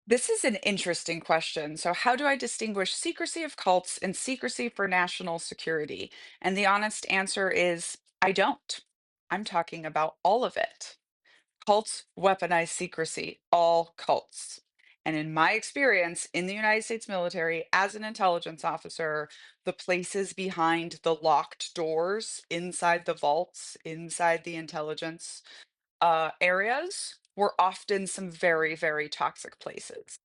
This is an interesting question. So, how do I distinguish secrecy of cults and secrecy for national security? And the honest answer is I don't. I'm talking about all of it. Cults weaponize secrecy, all cults. And in my experience in the United States military as an intelligence officer, the places behind the locked doors, inside the vaults, inside the intelligence areas, were often some very, very toxic places.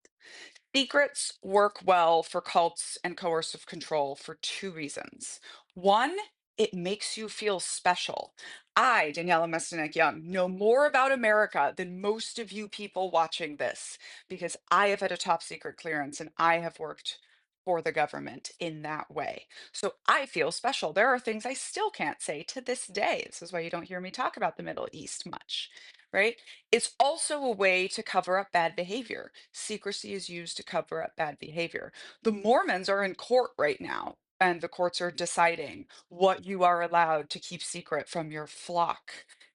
Secrets work well for cults and coercive control for two reasons. One, it makes you feel special. I, Daniella Mestyanek Young, know more about America than most of you people watching this because I have had a top secret clearance and I have worked for the government in that way. So I feel special. There are things I still can't say to this day. This is why you don't hear me talk about the Middle East much, right? It's also a way to cover up bad behavior. Secrecy is used to cover up bad behavior. The Mormons are in court right now, and the courts are deciding what you are allowed to keep secret from your flock.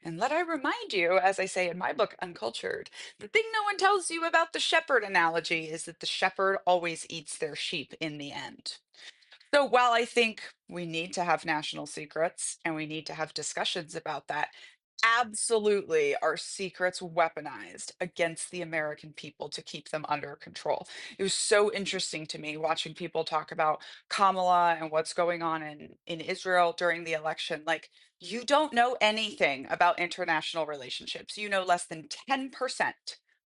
And let I remind you, as I say in my book, Uncultured, the thing no one tells you about the shepherd analogy is that the shepherd always eats their sheep in the end. So while I think we need to have national secrets and we need to have discussions about that, absolutely are secrets weaponized against the American people to keep them under control. It was so interesting to me watching people talk about Kamala and what's going on in Israel during the election. Like, you don't know anything about international relationships. You know less than 10%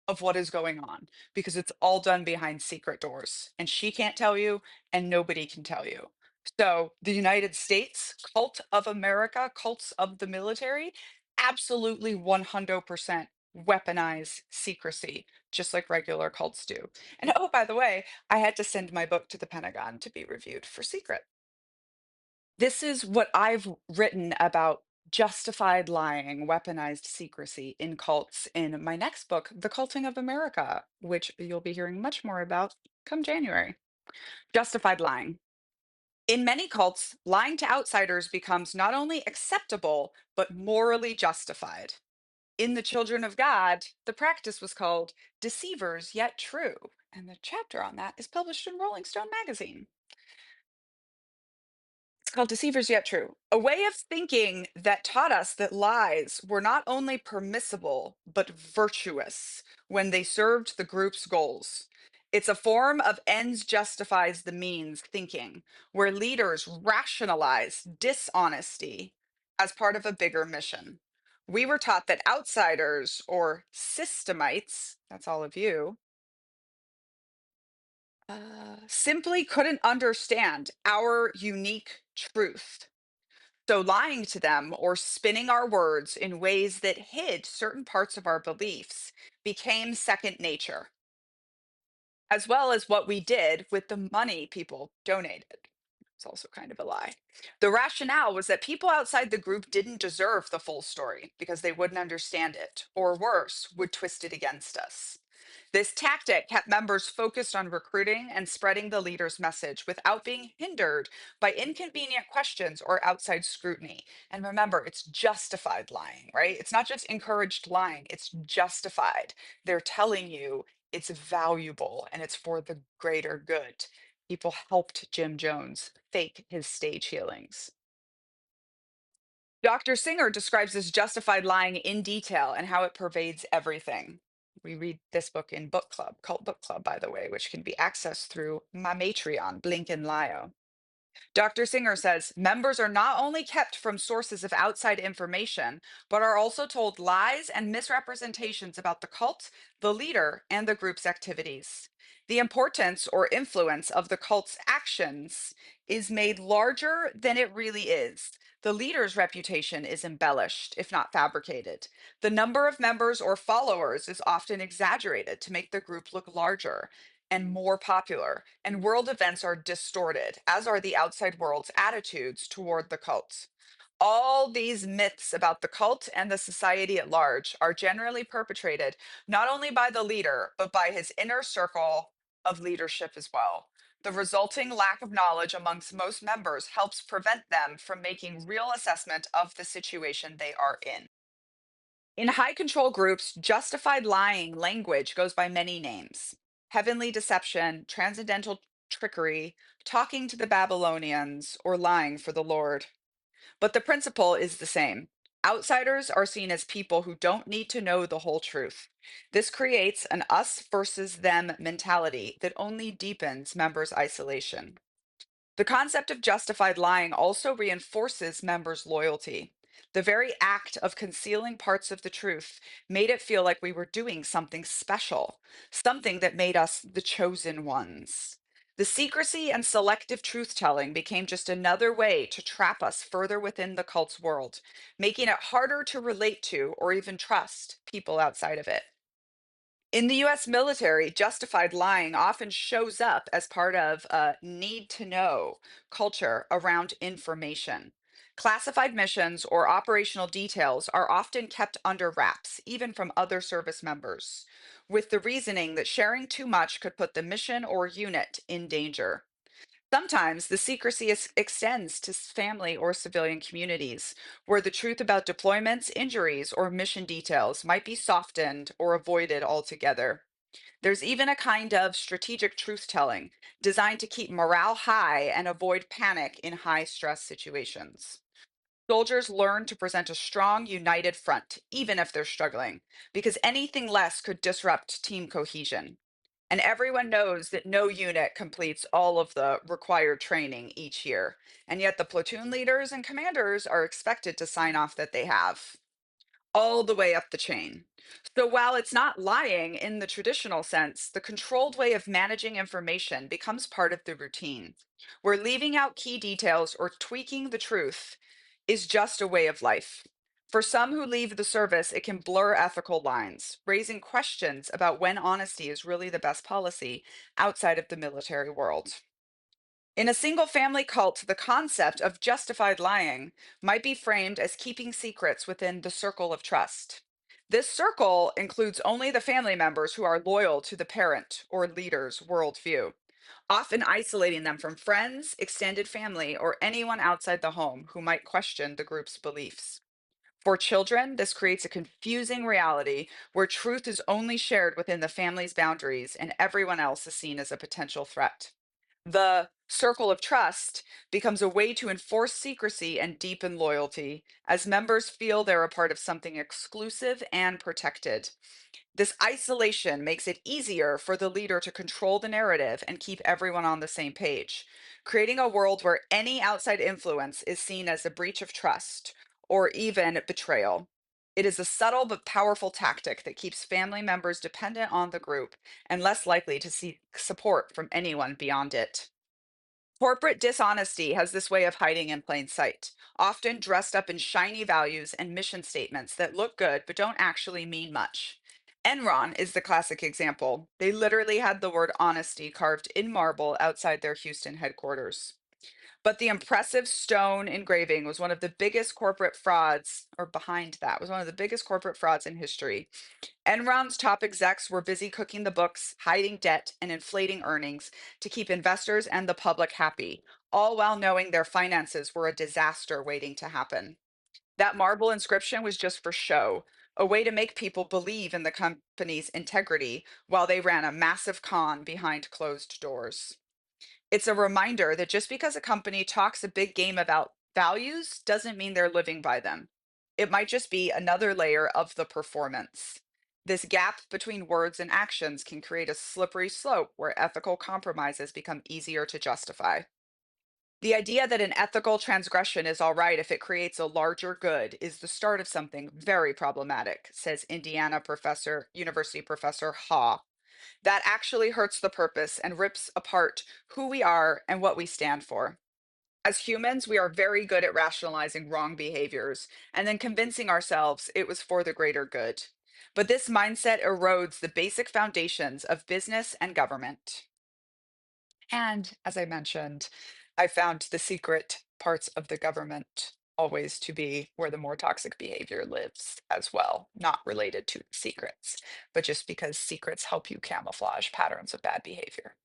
of what is going on because it's all done behind secret doors. And she can't tell you, and nobody can tell you. So, the United States, cult of America, cults of the military, absolutely 100% weaponize secrecy, just like regular cults do. And oh, by the way, I had to send my book to the Pentagon to be reviewed for secret. This is what I've written about justified lying, weaponized secrecy in cults in my next book, The Culting of America, which you'll be hearing much more about come January. Justified lying. In many cults, lying to outsiders becomes not only acceptable, but morally justified. In The Children of God, the practice was called Deceivers Yet True, and the chapter on that is published in Rolling Stone magazine. It's called Deceivers Yet True, a way of thinking that taught us that lies were not only permissible, but virtuous when they served the group's goals. It's a form of ends justifies the means thinking, where leaders rationalize dishonesty as part of a bigger mission. We were taught that outsiders or systemites, that's all of you, simply couldn't understand our unique truth. So, lying to them or spinning our words in ways that hid certain parts of our beliefs became second nature, as well as what we did with the money people donated. It's also kind of a lie. The rationale was that people outside the group didn't deserve the full story because they wouldn't understand it, or worse, would twist it against us. This tactic kept members focused on recruiting and spreading the leader's message without being hindered by inconvenient questions or outside scrutiny. And remember, it's justified lying, right? It's not just encouraged lying, it's justified. They're telling you it's valuable and it's for the greater good. People helped Jim Jones fake his stage healings. Dr. Singer describes this justified lying in detail and how it pervades everything. We read this book in book club, cult book club, by the way, which can be accessed through my Matreon, Blink and Lio. Dr. Singer says members are not only kept from sources of outside information, but are also told lies and misrepresentations about the cult, the leader, and the group's activities. The importance or influence of the cult's actions is made larger than it really is. The leader's reputation is embellished, if not fabricated. The number of members or followers is often exaggerated to make the group look larger and more popular, and world events are distorted, as are the outside world's attitudes toward the cult. All these myths about the cult and the society at large are generally perpetrated not only by the leader, but by his inner circle of leadership as well. The resulting lack of knowledge amongst most members helps prevent them from making real assessment of the situation they are in. In high control groups, justified lying language goes by many names. heavenly deception, transcendental trickery, talking to the Babylonians, or lying for the Lord. But the principle is the same. Outsiders are seen as people who don't need to know the whole truth. This creates an us versus them mentality that only deepens members' isolation. The concept of justified lying also reinforces members' loyalty. The very act of concealing parts of the truth made it feel like we were doing something special, something that made us the chosen ones. The secrecy and selective truth telling became just another way to trap us further within the cult's world, making it harder to relate to or even trust people outside of it. In the US military, justified lying often shows up as part of a need to know culture around information. Classified missions or operational details are often kept under wraps, even from other service members, with the reasoning that sharing too much could put the mission or unit in danger. Sometimes the secrecy extends to family or civilian communities, where the truth about deployments, injuries, or mission details might be softened or avoided altogether. There's even a kind of strategic truth telling designed to keep morale high and avoid panic in high stress situations. Soldiers learn to present a strong, united front, even if they're struggling, because anything less could disrupt team cohesion. And everyone knows that no unit completes all of the required training each year. And yet the platoon leaders and commanders are expected to sign off that they have all the way up the chain. So while it's not lying in the traditional sense, the controlled way of managing information becomes part of the routine, where leaving out key details or tweaking the truth is just a way of life. For some who leave the service, it can blur ethical lines, raising questions about when honesty is really the best policy outside of the military world. In a single family cult, the concept of justified lying might be framed as keeping secrets within the circle of trust. This circle includes only the family members who are loyal to the parent or leader's worldview, often isolating them from friends, extended family, or anyone outside the home who might question the group's beliefs. For children, this creates a confusing reality where truth is only shared within the family's boundaries and everyone else is seen as a potential threat. The circle of trust becomes a way to enforce secrecy and deepen loyalty as members feel they're a part of something exclusive and protected. This isolation makes it easier for the leader to control the narrative and keep everyone on the same page, creating a world where any outside influence is seen as a breach of trust or even betrayal. It is a subtle but powerful tactic that keeps family members dependent on the group and less likely to seek support from anyone beyond it. Corporate dishonesty has this way of hiding in plain sight, often dressed up in shiny values and mission statements that look good but don't actually mean much. Enron is the classic example. They literally had the word honesty carved in marble outside their Houston headquarters. But the impressive stone engraving was one of the biggest corporate frauds, or behind that was one of the biggest corporate frauds in history. Enron's top execs were busy cooking the books, hiding debt, and inflating earnings to keep investors and the public happy, all while knowing their finances were a disaster waiting to happen. That marble inscription was just for show, a way to make people believe in the company's integrity while they ran a massive con behind closed doors. It's a reminder that just because a company talks a big game about values doesn't mean they're living by them. It might just be another layer of the performance. This gap between words and actions can create a slippery slope where ethical compromises become easier to justify. The idea that an ethical transgression is all right if it creates a larger good is the start of something very problematic, says University professor Ha. That actually hurts the purpose and rips apart who we are and what we stand for. As humans, we are very good at rationalizing wrong behaviors and then convincing ourselves it was for the greater good. But this mindset erodes the basic foundations of business and government. And as I mentioned, I found the secret parts of the government always to be where the more toxic behavior lives as well, not related to secrets, but just because secrets help you camouflage patterns of bad behavior.